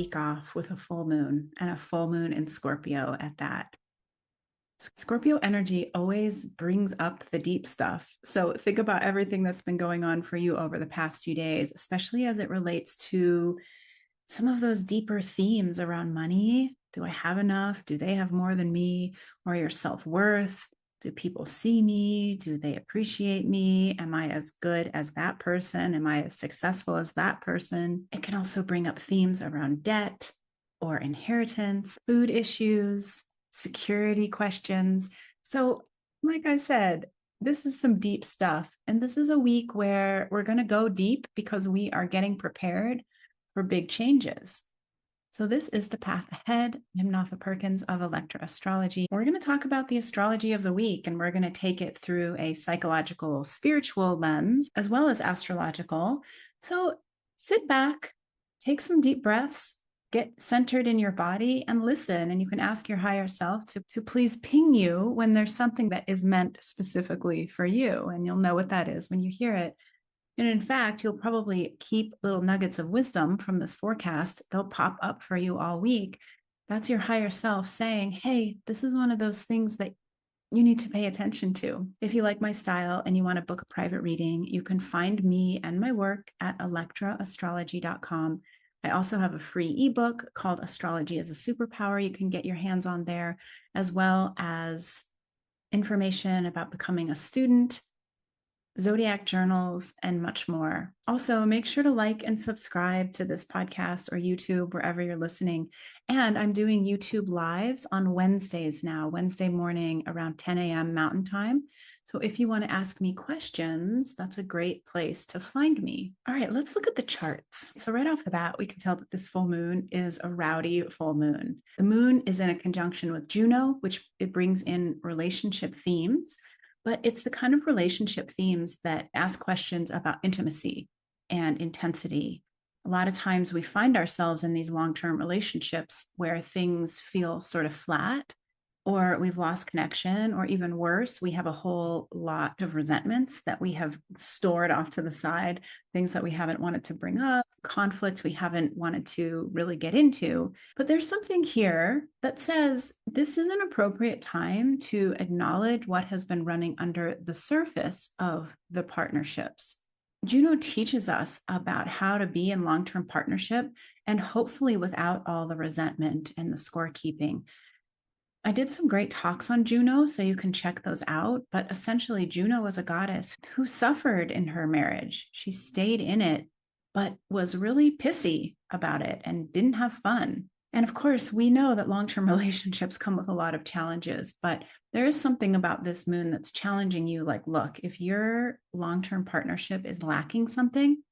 week off with a full moon, and a full moon in Scorpio at that. Scorpio energy always brings up the deep stuff. So think about everything that's been going on for you over the past few days, especially as it relates to some of those deeper themes around money. Do I have enough? Do they have more than me? Or your self-worth? Do people see me? Do they appreciate me? Am I as good as that person? Am I as successful as that person? It can also bring up themes around debt or inheritance, food issues, security questions. So, like I said, this is some deep stuff. And this is a week where we're going to go deep because we are getting prepared for big changes. So this is the path ahead. I'm Nafa Perkins of Electra Astrology. We're going to talk about the astrology of the week, and we're going to take it through a psychological, spiritual lens, as well as astrological. So sit back, take some deep breaths, get centered in your body and listen. And you can ask your higher self to please ping you when there's something that is meant specifically for you. And you'll know what that is when you hear it. And in fact, you'll probably keep little nuggets of wisdom from this forecast. They'll pop up for you all week. That's your higher self saying, hey, this is one of those things that you need to pay attention to. If you like my style and you want to book a private reading, you can find me and my work at electraastrology.com. I also have a free ebook called Astrology as a Superpower. You can get your hands on there, as well as information about becoming a student, zodiac journals, and much more. Also, make sure to like and subscribe to this podcast or YouTube, wherever you're listening. And I'm doing YouTube lives on Wednesdays now, Wednesday morning around 10 a.m. Mountain Time. So if you want to ask me questions, that's a great place to find me. All right, let's look at the charts. So right off the bat, we can tell that this full moon is a rowdy full moon. The moon is in a conjunction with Juno, which it brings in relationship themes. But it's the kind of relationship themes that ask questions about intimacy and intensity. A lot of times we find ourselves in these long-term relationships where things feel sort of flat, or we've lost connection, or even worse, we have a whole lot of resentments that we have stored off to the side, things that we haven't wanted to bring up, conflict we haven't wanted to really get into. But there's something here that says this is an appropriate time to acknowledge what has been running under the surface of the partnerships. Juno teaches us about how to be in long-term partnership, and hopefully without all the resentment and the scorekeeping. I did some great talks on Juno, so you can check those out. But essentially, Juno was a goddess who suffered in her marriage. She stayed in it, but was really pissy about it and didn't have fun. And of course, we know that long-term relationships come with a lot of challenges, but there is something about this moon that's challenging you. Like, look, if your long-term partnership is lacking something,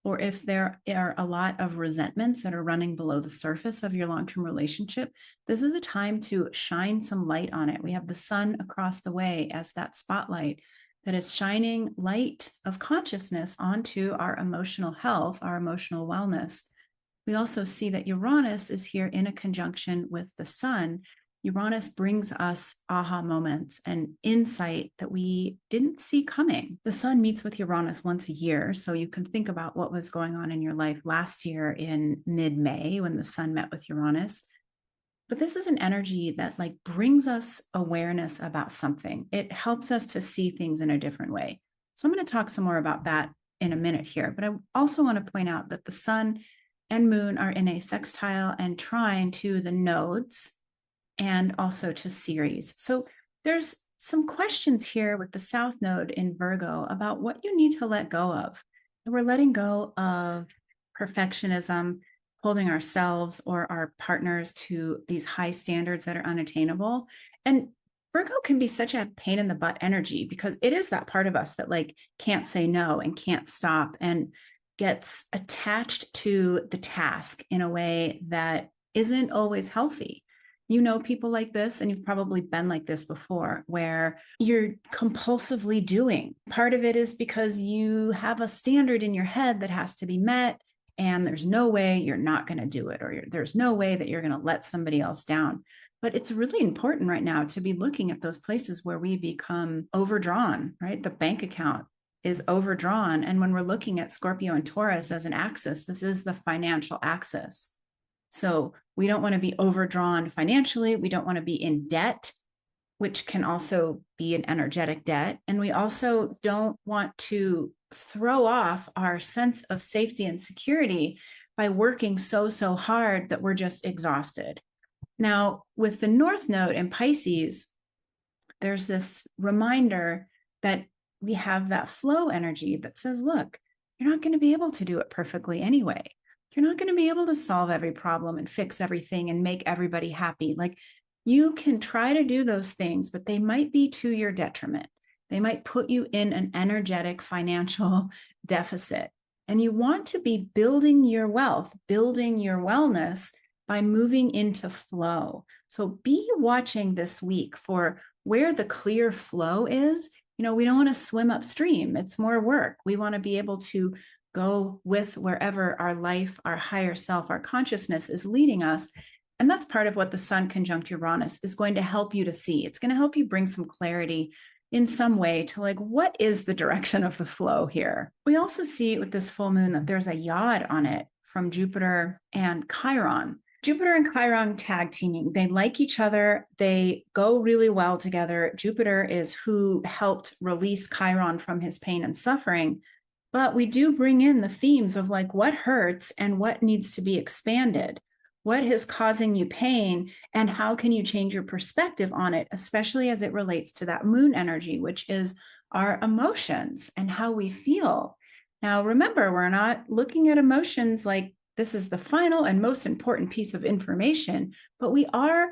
or if there are a lot of resentments that are running below the surface of your long-term relationship, this is a time to shine some light on it. We have the sun across the way as that spotlight that is shining light of consciousness onto our emotional health, our emotional wellness. We also see that Uranus is here in a conjunction with the sun. Uranus brings us aha moments and insight that we didn't see coming. The sun meets with Uranus once a year, so you can think about what was going on in your life last year in mid-May when the sun met with Uranus. But this is an energy that brings us awareness about something. It helps us to see things in a different way. So I'm going to talk some more about that in a minute here, but I also want to point out that the sun and moon are in a sextile and trine to the nodes and also to Ceres. So there's some questions here with the South Node in Virgo about what you need to let go of. We're letting go of perfectionism, holding ourselves or our partners to these high standards that are unattainable. And Virgo can be such a pain in the butt energy because it is that part of us that can't say no and can't stop and gets attached to the task in a way that isn't always healthy. You know people like this, and you've probably been like this before, where you're compulsively doing. Part of it is because you have a standard in your head that has to be met, and there's no way you're not going to do it, or there's no way that you're going to let somebody else down. But it's really important right now to be looking at those places where we become overdrawn, right? The bank account is overdrawn. And when we're looking at Scorpio and Taurus as an axis, this is the financial axis. So we don't want to be overdrawn financially. We don't want to be in debt, which can also be an energetic debt. And we also don't want to throw off our sense of safety and security by working so hard that we're just exhausted. Now, with the North Node in Pisces, there's this reminder that we have that flow energy that says, look, you're not going to be able to do it perfectly anyway. You're not going to be able to solve every problem and fix everything and make everybody happy. Like, you can try to do those things, but they might be to your detriment. They might put you in an energetic financial deficit. And you want to be building your wealth, building your wellness by moving into flow. So be watching this week for where the clear flow is. You know, we don't want to swim upstream. It's more work. We want to be able to go with wherever our life, our higher self, our consciousness is leading us. And that's part of what the Sun conjunct Uranus is going to help you to see. It's going to help you bring some clarity in some way to, like, what is the direction of the flow here? We also see with this full moon that there's a yod on it from Jupiter and Chiron. Jupiter and Chiron tag teaming. They like each other. They go really well together. Jupiter is who helped release Chiron from his pain and suffering. But we do bring in the themes of, like, what hurts and what needs to be expanded. What is causing you pain, and how can you change your perspective on it, especially as it relates to that moon energy, which is our emotions and how we feel. Now, remember, we're not looking at emotions like this is the final and most important piece of information, but we are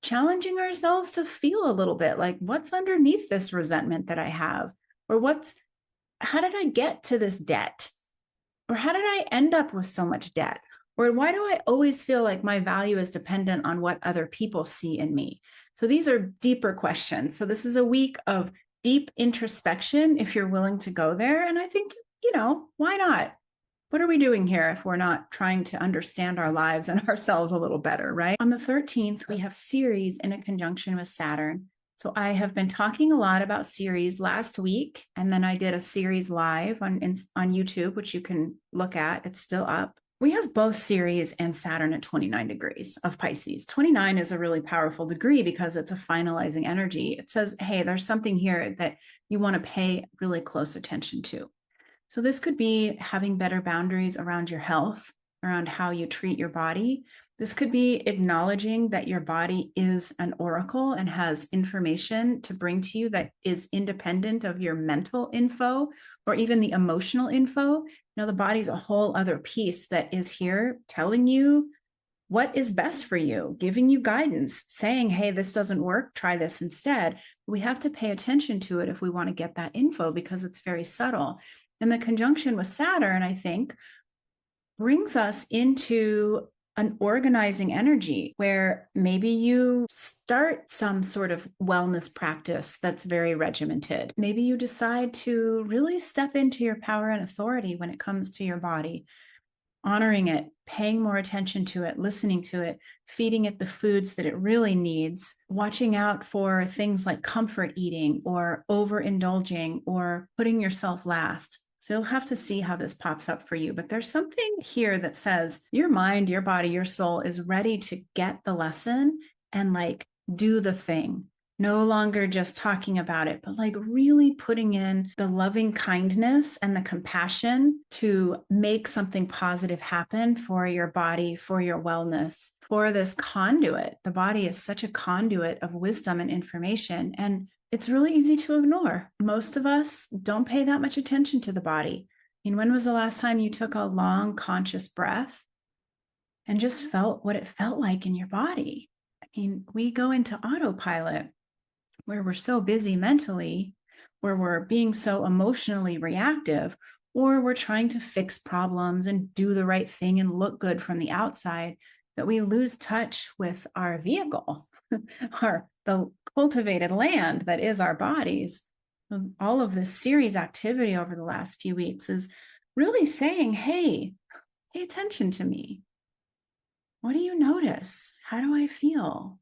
challenging ourselves to feel a little bit like, what's underneath this resentment that I have? Or how did I get to this debt? Or how did I end up with so much debt? Or why do I always feel like my value is dependent on what other people see in me? So these are deeper questions. So this is a week of deep introspection if you're willing to go there. And I think, why not? What are we doing here if we're not trying to understand our lives and ourselves a little better, right? On the 13th, we have Ceres in a conjunction with Saturn. So I have been talking a lot about Ceres last week, and then I did a Ceres live on YouTube, which you can look at. It's still up. We have both Ceres and Saturn at 29 degrees of Pisces. 29 is a really powerful degree because it's a finalizing energy. It says, hey, there's something here that you want to pay really close attention to. So this could be having better boundaries around your health, around how you treat your body. This could be acknowledging that your body is an oracle and has information to bring to you that is independent of your mental info or even the emotional info. The body's a whole other piece that is here telling you what is best for you, giving you guidance, saying, hey, this doesn't work, try this instead. We have to pay attention to it if we want to get that info because it's very subtle. And the conjunction with Saturn, I think, brings us into an organizing energy where maybe you start some sort of wellness practice that's very regimented. Maybe you decide to really step into your power and authority when it comes to your body, honoring it, paying more attention to it, listening to it, feeding it the foods that it really needs, watching out for things like comfort eating or overindulging or putting yourself last. So you'll have to see how this pops up for you. But there's something here that says your mind, your body, your soul is ready to get the lesson and, like, do the thing. No longer just talking about it, but, like, really putting in the loving kindness and the compassion to make something positive happen for your body, for your wellness, for this conduit. The body is such a conduit of wisdom and information, and it's really easy to ignore. Most of us don't pay that much attention to the body. I mean, when was the last time you took a long, conscious breath and just felt what it felt like in your body? I mean, we go into autopilot where we're so busy mentally, where we're being so emotionally reactive, or we're trying to fix problems and do the right thing and look good from the outside, that we lose touch with our vehicle, the cultivated land that is our bodies. All of this Ceres activity over the last few weeks is really saying, hey, pay attention to me. What do you notice? How do I feel?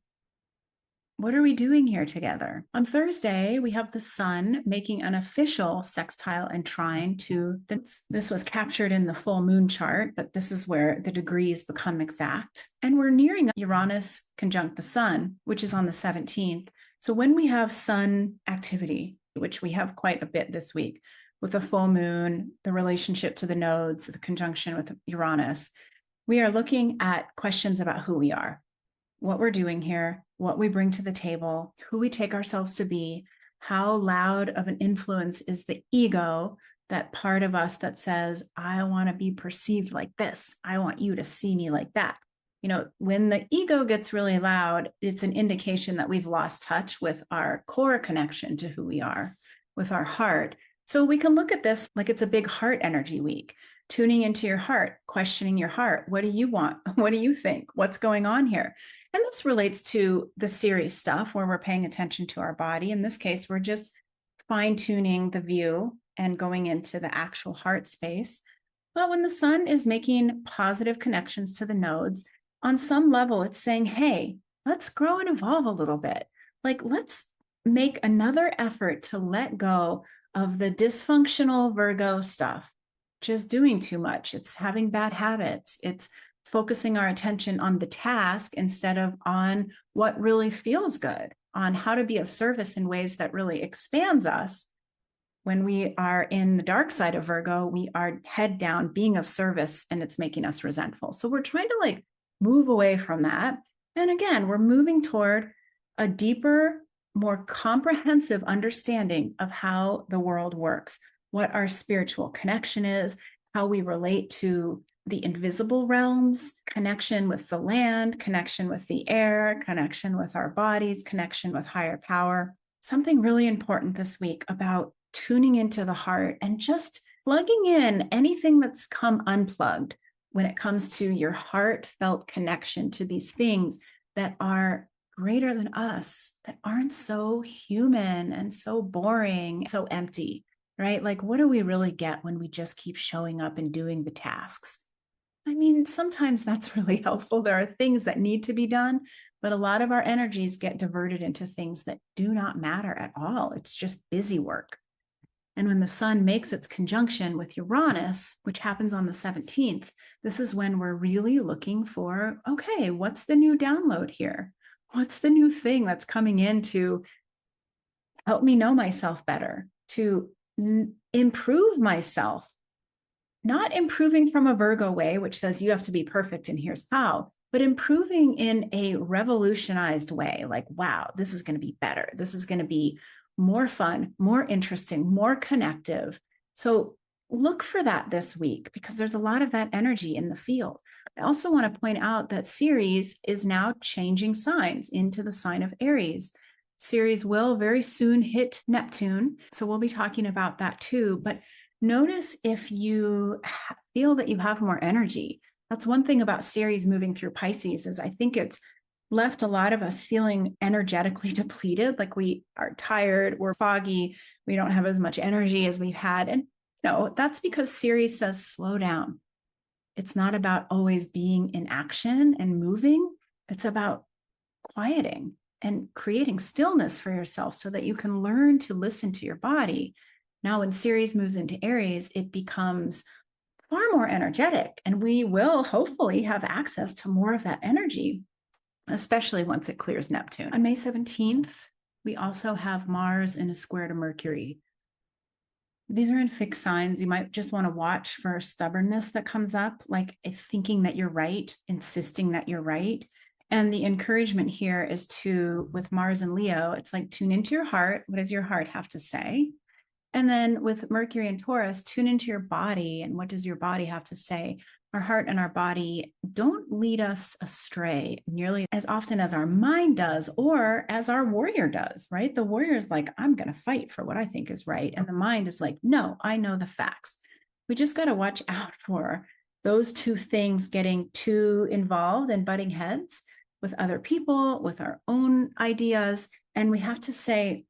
What are we doing here together? On Thursday, we have the sun making an official sextile and trine to this was captured in the full moon chart, but this is where the degrees become exact. And we're nearing Uranus conjunct the sun, which is on the 17th. So when we have sun activity, which we have quite a bit this week, with the full moon, the relationship to the nodes, the conjunction with Uranus, we are looking at questions about who we are, what we're doing here, what we bring to the table, who we take ourselves to be, how loud of an influence is the ego, that part of us that says, I want to be perceived like this. I want you to see me like that. You know, when the ego gets really loud, it's an indication that we've lost touch with our core connection to who we are, with our heart. So we can look at this like it's a big heart energy week, tuning into your heart, questioning your heart. What do you want? What do you think? What's going on here? And this relates to the series stuff where we're paying attention to our body. In this case, we're just fine-tuning the view and going into the actual heart space. But when the sun is making positive connections to the nodes, on some level, it's saying, hey, let's grow and evolve a little bit. Like, let's make another effort to let go of the dysfunctional Virgo stuff, which is doing too much. It's having bad habits. It's focusing our attention on the task instead of on what really feels good, on how to be of service in ways that really expands us. When we are in the dark side of Virgo, we are head down, being of service, and it's making us resentful. So we're trying to like move away from that. And again, we're moving toward a deeper, more comprehensive understanding of how the world works, what our spiritual connection is, how we relate to the invisible realms, connection with the land, connection with the air, connection with our bodies, connection with higher power. Something really important this week about tuning into the heart and just plugging in anything that's come unplugged when it comes to your heartfelt connection to these things that are greater than us, that aren't so human and so boring, so empty, right? Like, what do we really get when we just keep showing up and doing the tasks? I mean, sometimes that's really helpful. There are things that need to be done, but a lot of our energies get diverted into things that do not matter at all. It's just busy work. And when the sun makes its conjunction with Uranus, which happens on the 17th, this is when we're really looking for, okay, what's the new download here? What's the new thing that's coming in to help me know myself better, to improve myself? Not improving from a Virgo way, which says you have to be perfect and here's how, but improving in a revolutionized way. Like, wow, this is going to be better. This is going to be more fun, more interesting, more connective. So look for that this week because there's a lot of that energy in the field. I also want to point out that Ceres is now changing signs into the sign of Aries. Ceres will very soon hit Neptune. So we'll be talking about that too. But notice if you feel that you have more energy. That's one thing about Ceres moving through Pisces is I think it's left a lot of us feeling energetically depleted, like we are tired, we're foggy, we don't have as much energy as we've had. And no, that's because Ceres says slow down. It's not about always being in action and moving. It's about quieting and creating stillness for yourself so that you can learn to listen to your body. Now, when Ceres moves into Aries, it becomes far more energetic, and we will hopefully have access to more of that energy, especially once it clears Neptune. On May 17th, we also have Mars in a square to Mercury. These are in fixed signs. You might just want to watch for stubbornness that comes up, like thinking that you're right, insisting that you're right. And the encouragement here is to, with Mars and Leo, it's like tune into your heart. What does your heart have to say? And then with Mercury and Taurus, tune into your body. And what does your body have to say? Our heart and our body don't lead us astray nearly as often as our mind does or as our warrior does, right? The warrior is like, I'm going to fight for what I think is right. And the mind is like, no, I know the facts. We just got to watch out for those two things getting too involved and butting heads with other people, with our own ideas. And we have to say,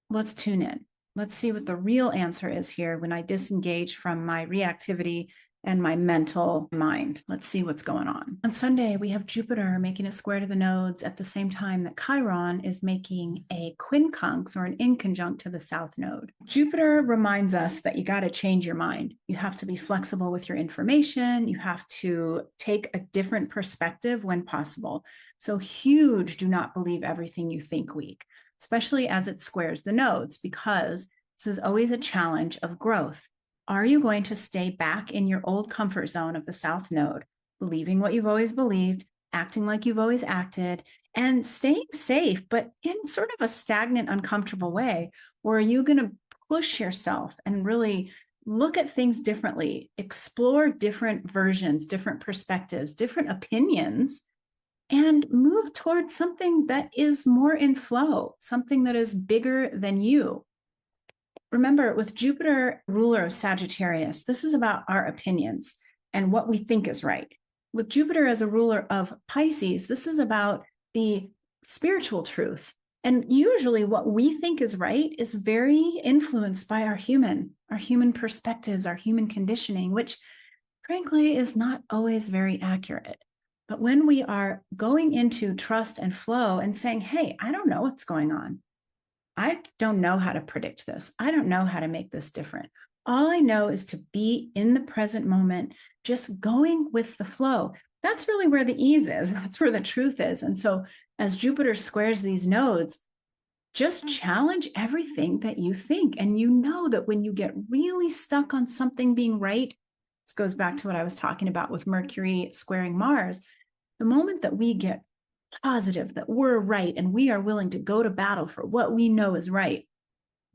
let's tune in. Let's see what the real answer is here when I disengage from my reactivity and my mental mind. Let's see what's going on. On Sunday, we have Jupiter making a square to the nodes at the same time that Chiron is making a quincunx, or an inconjunct, to the south node. Jupiter reminds us that you got to change your mind. You have to be flexible with your information. You have to take a different perspective when possible. So huge, do not believe everything you think week, especially as it squares the nodes, because this is always a challenge of growth. Are you going to stay back in your old comfort zone of the South Node, believing what you've always believed, acting like you've always acted, and staying safe, but in sort of a stagnant, uncomfortable way? Or are you going to push yourself and really look at things differently, explore different versions, different perspectives, different opinions, and move towards something that is more in flow, something that is bigger than you? Remember, with Jupiter, ruler of Sagittarius, this is about our opinions and what we think is right. With Jupiter as a ruler of Pisces, this is about the spiritual truth. And usually what we think is right is very influenced by our human perspectives, our human conditioning, which frankly is not always very accurate. But when we are going into trust and flow and saying, hey, I don't know what's going on, I don't know how to predict this. I don't know how to make this different. All I know is to be in the present moment, just going with the flow. That's really where the ease is. That's where the truth is. And so as Jupiter squares these nodes, just challenge everything that you think. And you know that when you get really stuck on something being right, this goes back to what I was talking about with Mercury squaring Mars. The moment that we get positive that we're right and we are willing to go to battle for what we know is right,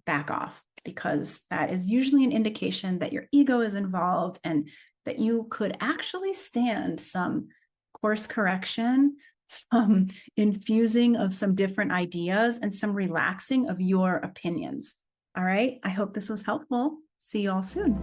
back off, because that is usually an indication that your ego is involved and that you could actually stand some course correction, some infusing of some different ideas, and some relaxing of your opinions. All right. I hope this was helpful. See you all soon.